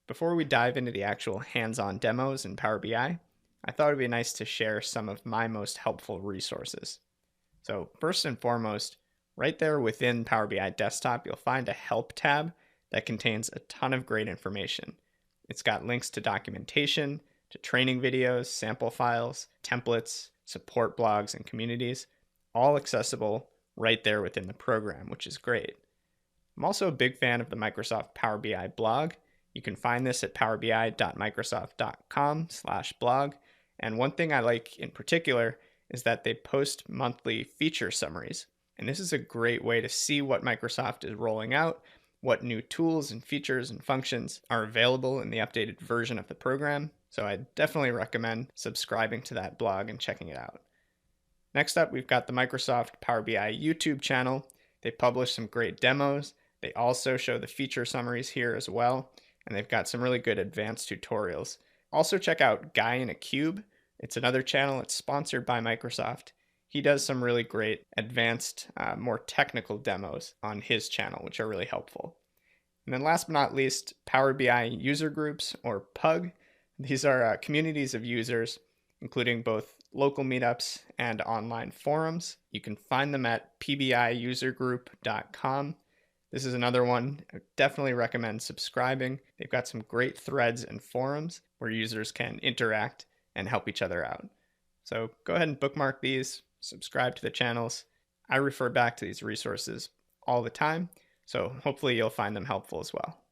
Before we dive into the actual hands-on demos in Power BI, I thought it'd be nice to share some of my most helpful resources. So first and foremost, right there within Power BI Desktop, you'll find a Help tab that contains a ton of great information. It's got links to documentation, to training videos, sample files, templates, support blogs, and communities, all accessible right there within the program, which is great. I'm also a big fan of the Microsoft Power BI blog. You can find this at powerbi.microsoft.com/blog. And one thing I like in particular is that they post monthly feature summaries. And this is a great way to see what Microsoft is rolling out, what new tools and features and functions are available in the updated version of the program. So I definitely recommend subscribing to that blog and checking it out. Next up, we've got the Microsoft Power BI YouTube channel. They publish some great demos. They also show the feature summaries here as well, and they've got some really good advanced tutorials. Also check out Guy in a Cube. It's another channel. It's sponsored by Microsoft. He does some really great advanced, more technical demos on his channel, which are really helpful. And then last but not least, Power BI user groups, or PUG. These are communities of users, including both local meetups and online forums. You can find them at pbiusergroup.com. This is another one I definitely recommend subscribing. They've got some great threads and forums where users can interact and help each other out. So go ahead and bookmark these, subscribe to the channels. I refer back to these resources all the time, so hopefully you'll find them helpful as well.